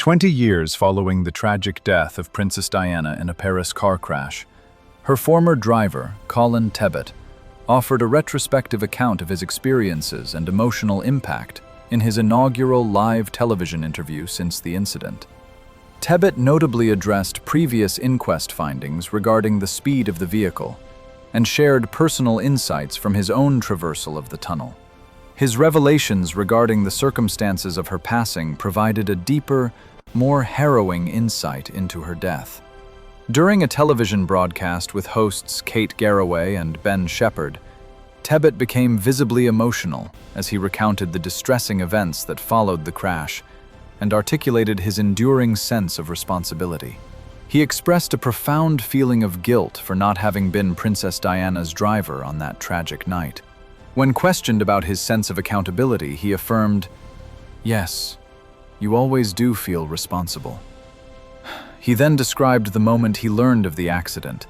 20 years following the tragic death of Princess Diana in a Paris car crash, her former driver, Colin Tebbit, offered a retrospective account of his experiences and emotional impact in his inaugural live television interview since the incident. Tebbit notably addressed previous inquest findings regarding the speed of the vehicle and shared personal insights from his own traversal of the tunnel. His revelations regarding the circumstances of her passing provided a deeper, more harrowing insight into her death. During a television broadcast with hosts Kate Garraway and Ben Shepherd, Tebbit became visibly emotional as he recounted the distressing events that followed the crash and articulated his enduring sense of responsibility. He expressed a profound feeling of guilt for not having been Princess Diana's driver on that tragic night. When questioned about his sense of accountability, he affirmed, "Yes, you always do feel responsible." He then described the moment he learned of the accident,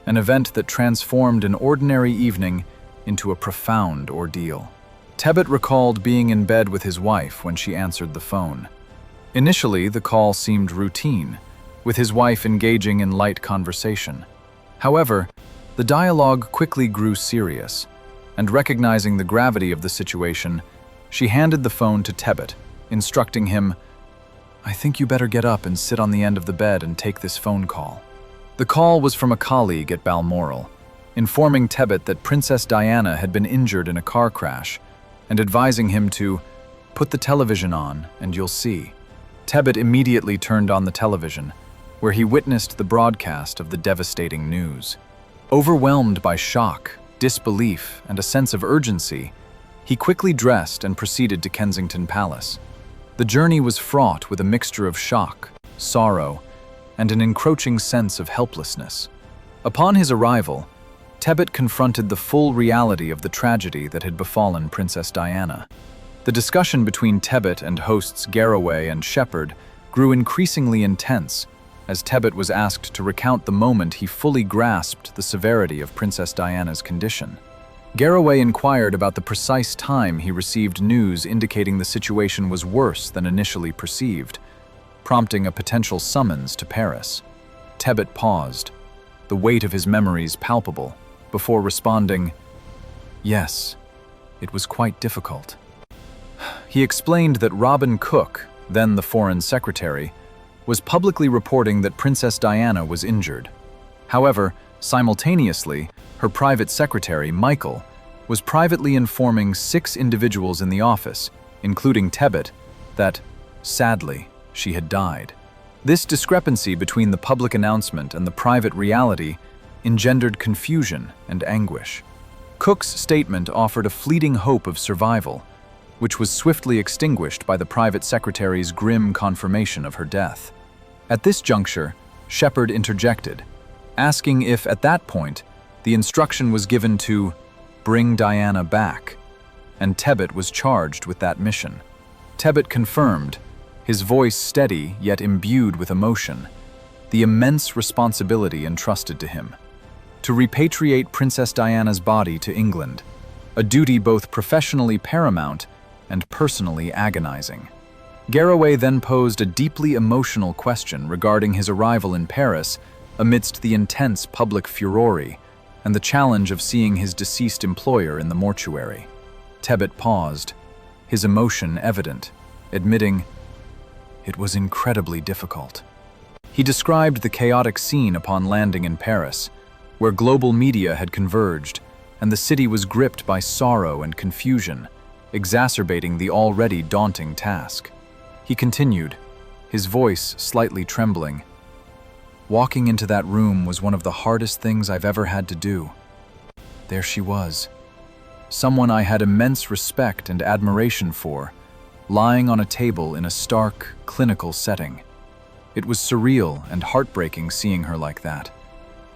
an event that transformed an ordinary evening into a profound ordeal. Tebbit recalled being in bed with his wife when she answered the phone. Initially, the call seemed routine, with his wife engaging in light conversation. However, the dialogue quickly grew serious, and recognizing the gravity of the situation, she handed the phone to Tebbit, instructing him, "I think you better get up and sit on the end of the bed and take this phone call." The call was from a colleague at Balmoral, informing Tebbit that Princess Diana had been injured in a car crash and advising him to "put the television on and you'll see." Tebbit immediately turned on the television, where he witnessed the broadcast of the devastating news. Overwhelmed by shock, disbelief, and a sense of urgency, he quickly dressed and proceeded to Kensington Palace. The journey was fraught with a mixture of shock, sorrow, and an encroaching sense of helplessness. Upon his arrival, Tebbit confronted the full reality of the tragedy that had befallen Princess Diana. The discussion between Tebbit and hosts Garraway and Shepherd grew increasingly intense as Tebbit was asked to recount the moment he fully grasped the severity of Princess Diana's condition. Garraway inquired about the precise time he received news indicating the situation was worse than initially perceived, prompting a potential summons to Paris. Tebbit paused, the weight of his memories palpable, before responding, "Yes, it was quite difficult." He explained that Robin Cook, then the Foreign Secretary, was publicly reporting that Princess Diana was injured. However, simultaneously, her private secretary, Michael, was privately informing 6 individuals in the office, including Tebbit, that, sadly, she had died. This discrepancy between the public announcement and the private reality engendered confusion and anguish. Cook's statement offered a fleeting hope of survival, which was swiftly extinguished by the private secretary's grim confirmation of her death. At this juncture, Shepherd interjected, asking if, at that point, the instruction was given to bring Diana back, and Tebbit was charged with that mission. Tebbit confirmed, his voice steady yet imbued with emotion, the immense responsibility entrusted to him: to repatriate Princess Diana's body to England, a duty both professionally paramount and personally agonizing. Garraway then posed a deeply emotional question regarding his arrival in Paris amidst the intense public furore and the challenge of seeing his deceased employer in the mortuary. Tebbit paused, his emotion evident, admitting, "It was incredibly difficult." He described the chaotic scene upon landing in Paris, where global media had converged, and the city was gripped by sorrow and confusion, exacerbating the already daunting task. He continued, his voice slightly trembling, "Walking into that room was one of the hardest things I've ever had to do. There she was, someone I had immense respect and admiration for, lying on a table in a stark, clinical setting. It was surreal and heartbreaking seeing her like that.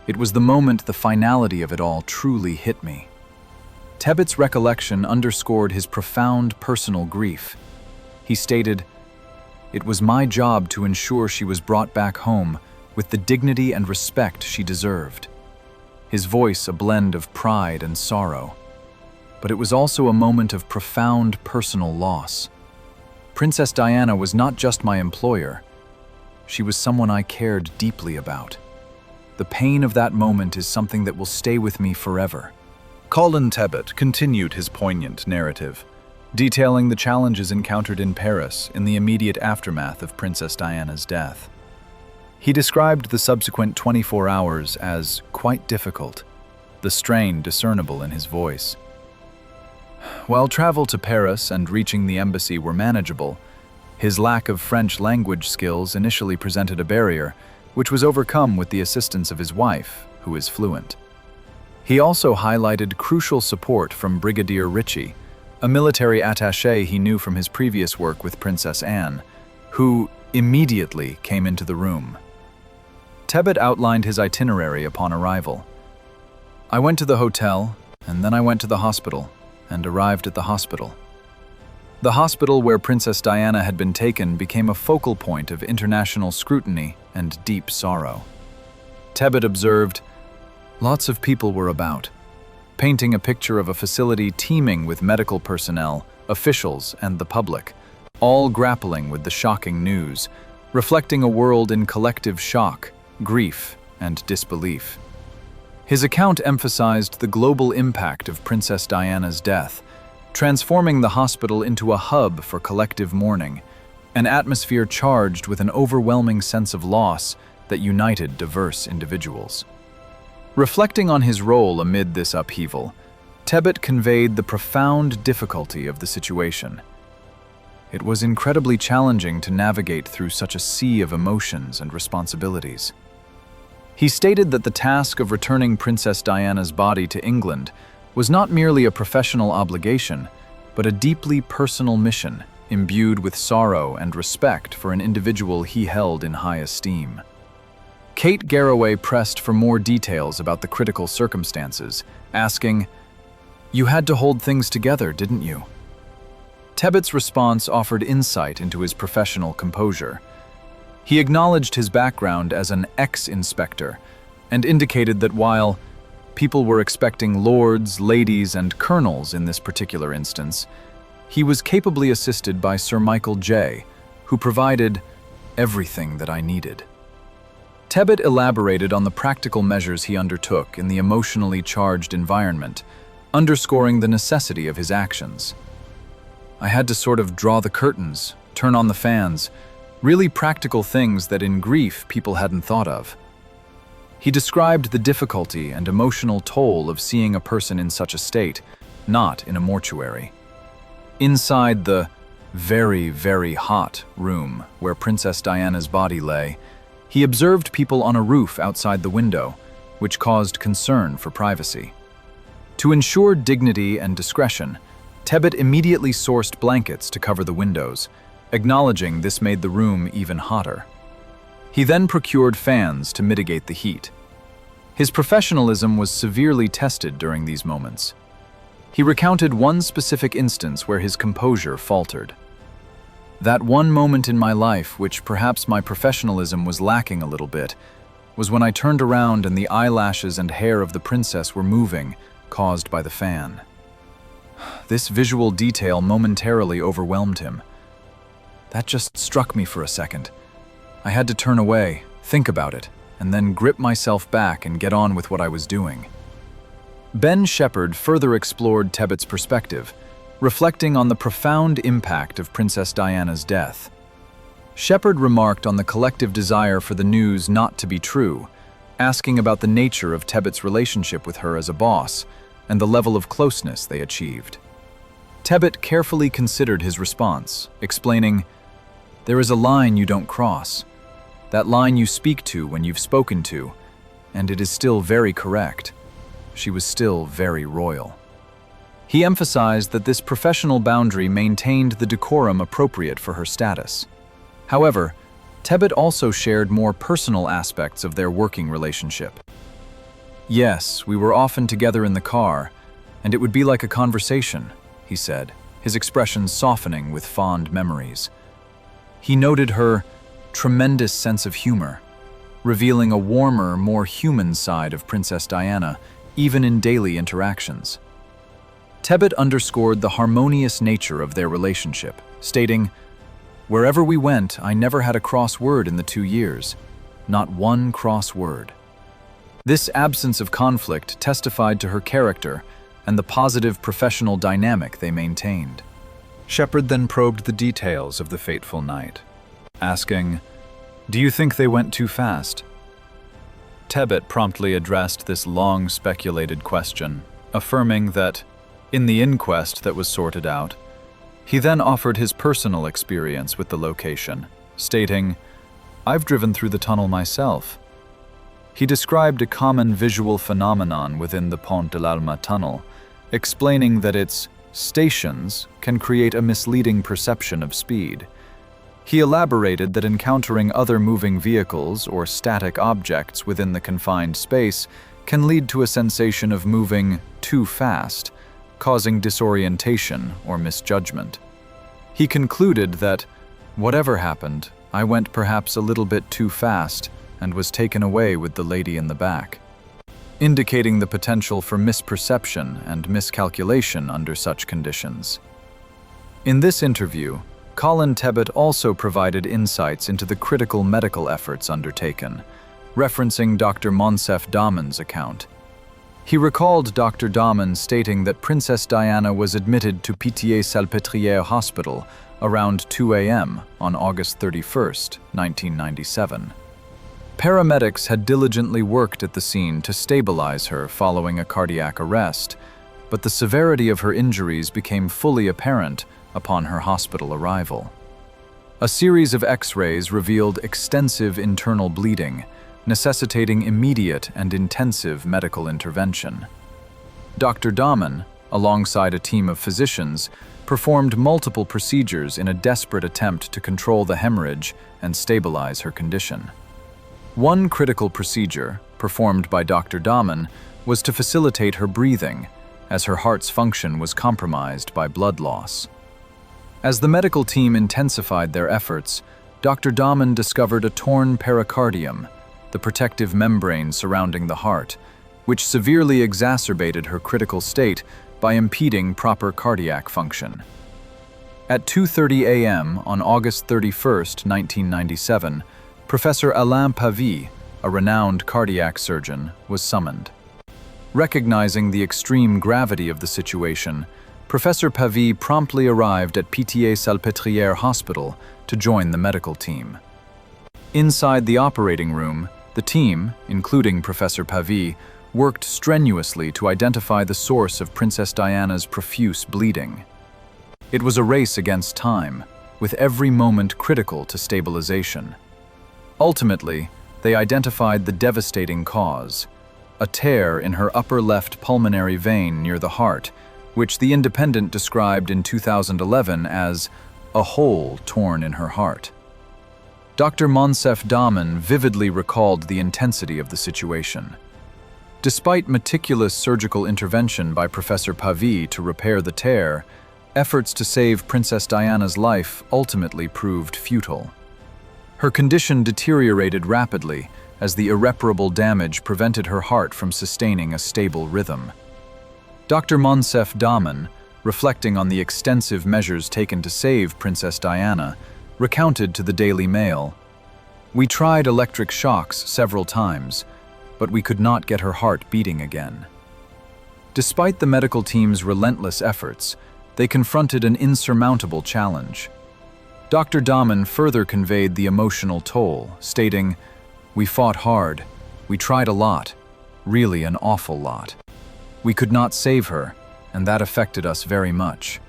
It was the moment the finality of it all truly hit me." Tebbit's recollection underscored his profound personal grief. He stated, "It was my job to ensure she was brought back home with the dignity and respect she deserved." His voice a blend of pride and sorrow. But it was also a moment of profound personal loss. Princess Diana was not just my employer, She was someone I cared deeply about. The pain of that moment is something that will stay with me forever. Colin Tebbit continued his poignant narrative, detailing the challenges encountered in Paris in the immediate aftermath of Princess Diana's death. He described the subsequent 24 hours as quite difficult, the strain discernible in his voice. While travel to Paris and reaching the embassy were manageable, his lack of French language skills initially presented a barrier, which was overcome with the assistance of his wife, who is fluent. He also highlighted crucial support from Brigadier Ritchie, a military attaché he knew from his previous work with Princess Anne, who immediately came into the room. Tebbit outlined his itinerary upon arrival. "I went to the hotel, and then I went to the hospital, and arrived at the hospital. The hospital where Princess Diana had been taken became a focal point of international scrutiny and deep sorrow." Tebbit observed, "Lots of people were about," painting a picture of a facility teeming with medical personnel, officials, and the public, all grappling with the shocking news, reflecting a world in collective shock, grief, and disbelief. His account emphasized the global impact of Princess Diana's death, transforming the hospital into a hub for collective mourning, an atmosphere charged with an overwhelming sense of loss that united diverse individuals. Reflecting on his role amid this upheaval, Tebbit conveyed the profound difficulty of the situation. It was incredibly challenging to navigate through such a sea of emotions and responsibilities. He stated that the task of returning Princess Diana's body to England was not merely a professional obligation, but a deeply personal mission, imbued with sorrow and respect for an individual he held in high esteem. Kate Garraway pressed for more details about the critical circumstances, asking, "You had to hold things together, didn't you?" Tebbit's response offered insight into his professional composure. He acknowledged his background as an ex-inspector and indicated that while people were expecting lords, ladies, and colonels in this particular instance, he was capably assisted by Sir Michael Jay, who provided everything that I needed. Tebbit elaborated on the practical measures he undertook in the emotionally charged environment, underscoring the necessity of his actions. "I had to sort of draw the curtains, turn on the fans, really practical things that in grief people hadn't thought of." He described the difficulty and emotional toll of seeing a person in such a state, not in a mortuary. Inside the very, very hot room where Princess Diana's body lay, he observed people on a roof outside the window, which caused concern for privacy. To ensure dignity and discretion, Tebbit immediately sourced blankets to cover the windows, acknowledging this made the room even hotter. He then procured fans to mitigate the heat. His professionalism was severely tested during these moments. He recounted one specific instance where his composure faltered. "That one moment in my life, which perhaps my professionalism was lacking a little bit, was when I turned around and the eyelashes and hair of the princess were moving, caused by the fan." This visual detail momentarily overwhelmed him. "That just struck me for a second. I had to turn away, think about it, and then grip myself back and get on with what I was doing." Ben Shepherd further explored Tebbit's perspective, reflecting on the profound impact of Princess Diana's death. Shepherd remarked on the collective desire for the news not to be true, asking about the nature of Tebbit's relationship with her as a boss and the level of closeness they achieved. Tebbit carefully considered his response, explaining, "There is a line you don't cross. That line you speak to when you've spoken to, and it is still very correct. She was still very royal." He emphasized that this professional boundary maintained the decorum appropriate for her status. However, Tebbit also shared more personal aspects of their working relationship. "Yes, we were often together in the car, and it would be like a conversation," he said, his expression softening with fond memories. He noted her tremendous sense of humor, revealing a warmer, more human side of Princess Diana, even in daily interactions. Tebbit underscored the harmonious nature of their relationship, stating, Wherever we went, I never had a cross word in the 2 years. Not one cross word. This absence of conflict testified to her character and the positive professional dynamic they maintained. Shepard then probed the details of the fateful night, asking, "Do you think they went too fast?" Tebbit promptly addressed this long-speculated question, affirming that, in the inquest that was sorted out, he then offered his personal experience with the location, stating, "I've driven through the tunnel myself." He described a common visual phenomenon within the Pont de l'Alma tunnel, explaining that its stations can create a misleading perception of speed. He elaborated that encountering other moving vehicles or static objects within the confined space can lead to a sensation of moving too fast, causing disorientation or misjudgment. He concluded that, whatever happened, I went perhaps a little bit too fast and was taken away with the lady in the back, indicating the potential for misperception and miscalculation under such conditions. In this interview, Colin Tebbit also provided insights into the critical medical efforts undertaken, referencing Dr. Monsef Damon's account. He recalled Dr. Damon stating that Princess Diana was admitted to Pitié-Salpêtrière Hospital around 2 a.m. on August 31, 1997. Paramedics had diligently worked at the scene to stabilize her following a cardiac arrest, but the severity of her injuries became fully apparent upon her hospital arrival. A series of X-rays revealed extensive internal bleeding, necessitating immediate and intensive medical intervention. Dr. Damon, alongside a team of physicians, performed multiple procedures in a desperate attempt to control the hemorrhage and stabilize her condition. One critical procedure, performed by Dr. Damon, was to facilitate her breathing, as her heart's function was compromised by blood loss. As the medical team intensified their efforts, Dr. Damon discovered a torn pericardium, the protective membrane surrounding the heart, which severely exacerbated her critical state by impeding proper cardiac function. At 2:30 a.m. on August 31, 1997, Professor Alain Pavie, a renowned cardiac surgeon, was summoned. Recognizing the extreme gravity of the situation, Professor Pavie promptly arrived at Pitié-Salpêtrière Hospital to join the medical team. Inside the operating room, the team, including Professor Pavie, worked strenuously to identify the source of Princess Diana's profuse bleeding. It was a race against time, with every moment critical to stabilization. Ultimately, they identified the devastating cause, a tear in her upper left pulmonary vein near the heart, which The Independent described in 2011 as a hole torn in her heart. Dr. Monsef Damon vividly recalled the intensity of the situation. Despite meticulous surgical intervention by Professor Pavie to repair the tear, efforts to save Princess Diana's life ultimately proved futile. Her condition deteriorated rapidly as the irreparable damage prevented her heart from sustaining a stable rhythm. Dr. Monsef Damon, reflecting on the extensive measures taken to save Princess Diana, recounted to the Daily Mail, "We tried electric shocks several times, but we could not get her heart beating again." Despite the medical team's relentless efforts, they confronted an insurmountable challenge. Dr. Damon further conveyed the emotional toll, stating, "We fought hard, we tried a lot, really an awful lot. We could not save her, and that affected us very much."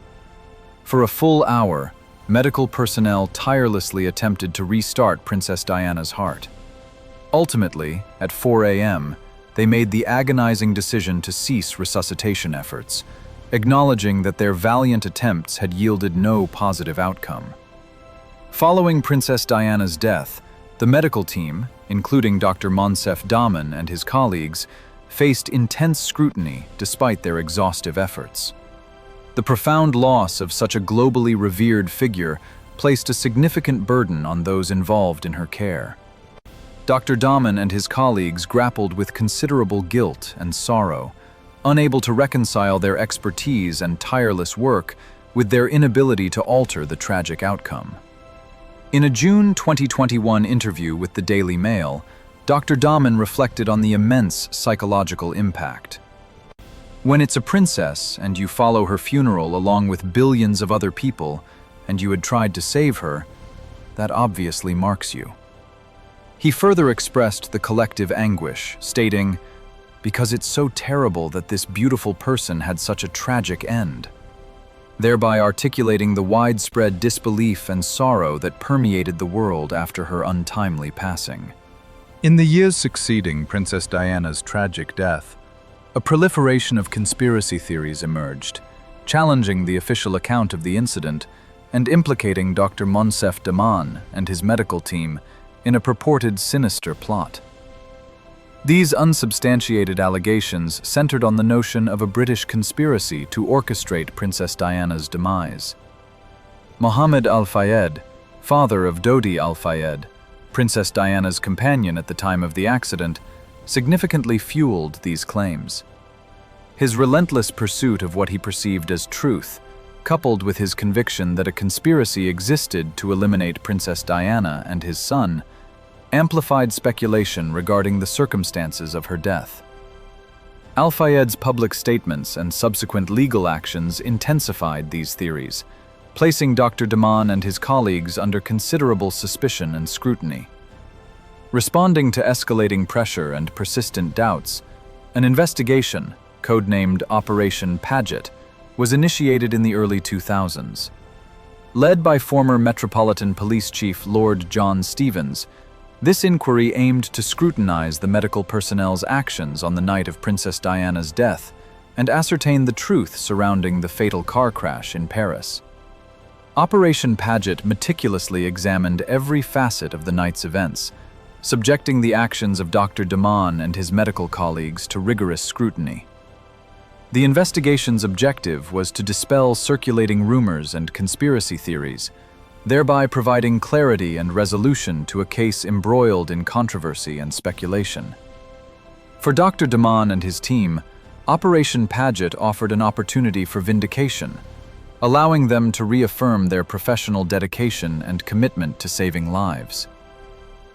For a full hour, medical personnel tirelessly attempted to restart Princess Diana's heart. Ultimately, at 4 a.m., they made the agonizing decision to cease resuscitation efforts, acknowledging that their valiant attempts had yielded no positive outcome. Following Princess Diana's death, the medical team, including Dr. Monsef Damon and his colleagues, faced intense scrutiny despite their exhaustive efforts. The profound loss of such a globally revered figure placed a significant burden on those involved in her care. Dr. Damon and his colleagues grappled with considerable guilt and sorrow, unable to reconcile their expertise and tireless work with their inability to alter the tragic outcome. In a June 2021 interview with the Daily Mail, Dr. Daman reflected on the immense psychological impact. When it's a princess and you follow her funeral along with billions of other people and you had tried to save her, that obviously marks you. He further expressed the collective anguish, stating, "Because it's so terrible that this beautiful person had such a tragic end," thereby articulating the widespread disbelief and sorrow that permeated the world after her untimely passing. In the years succeeding Princess Diana's tragic death, a proliferation of conspiracy theories emerged, challenging the official account of the incident and implicating Dr. Monsef Daman and his medical team in a purported sinister plot. These unsubstantiated allegations centered on the notion of a British conspiracy to orchestrate Princess Diana's demise. Mohammed Al Fayed, father of Dodi Al Fayed, Princess Diana's companion at the time of the accident, significantly fueled these claims. His relentless pursuit of what he perceived as truth, coupled with his conviction that a conspiracy existed to eliminate Princess Diana and his son, amplified speculation regarding the circumstances of her death. Al Fayed's public statements and subsequent legal actions intensified these theories, placing Dr. Daman and his colleagues under considerable suspicion and scrutiny. Responding to escalating pressure and persistent doubts, an investigation, codenamed Operation Paget, was initiated in the early 2000s. Led by former Metropolitan Police Chief Lord John Stevens, this inquiry aimed to scrutinize the medical personnel's actions on the night of Princess Diana's death and ascertain the truth surrounding the fatal car crash in Paris. Operation Paget meticulously examined every facet of the night's events, subjecting the actions of Dr. Daman and his medical colleagues to rigorous scrutiny. The investigation's objective was to dispel circulating rumors and conspiracy theories, thereby providing clarity and resolution to a case embroiled in controversy and speculation. For Dr. Daman and his team, Operation Paget offered an opportunity for vindication, allowing them to reaffirm their professional dedication and commitment to saving lives.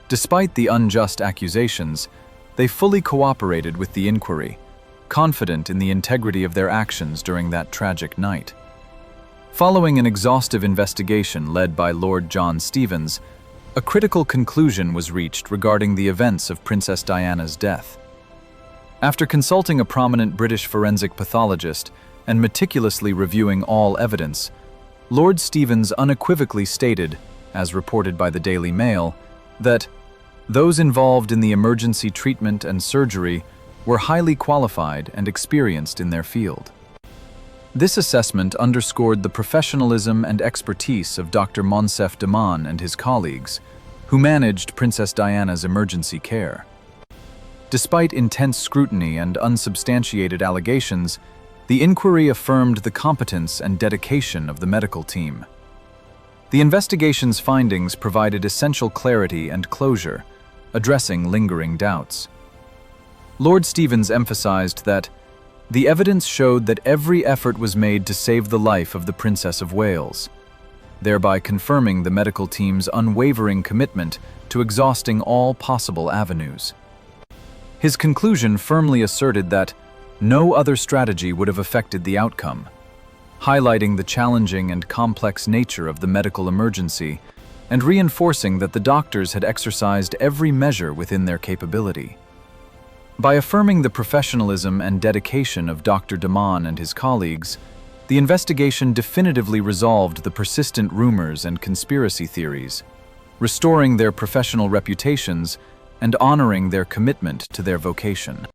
Despite the unjust accusations, they fully cooperated with the inquiry, confident in the integrity of their actions during that tragic night. Following an exhaustive investigation led by Lord John Stevens, a critical conclusion was reached regarding the events of Princess Diana's death. After consulting a prominent British forensic pathologist and meticulously reviewing all evidence, Lord Stevens unequivocally stated, as reported by the Daily Mail, that those involved in the emergency treatment and surgery were highly qualified and experienced in their field. This assessment underscored the professionalism and expertise of Dr. Monsef Daman and his colleagues, who managed Princess Diana's emergency care. Despite intense scrutiny and unsubstantiated allegations, the inquiry affirmed the competence and dedication of the medical team. The investigation's findings provided essential clarity and closure, addressing lingering doubts. Lord Stevens emphasized that the evidence showed that every effort was made to save the life of the Princess of Wales, thereby confirming the medical team's unwavering commitment to exhausting all possible avenues. His conclusion firmly asserted that no other strategy would have affected the outcome, highlighting the challenging and complex nature of the medical emergency and reinforcing that the doctors had exercised every measure within their capability. By affirming the professionalism and dedication of Dr. Daman and his colleagues, the investigation definitively resolved the persistent rumors and conspiracy theories, restoring their professional reputations and honoring their commitment to their vocation.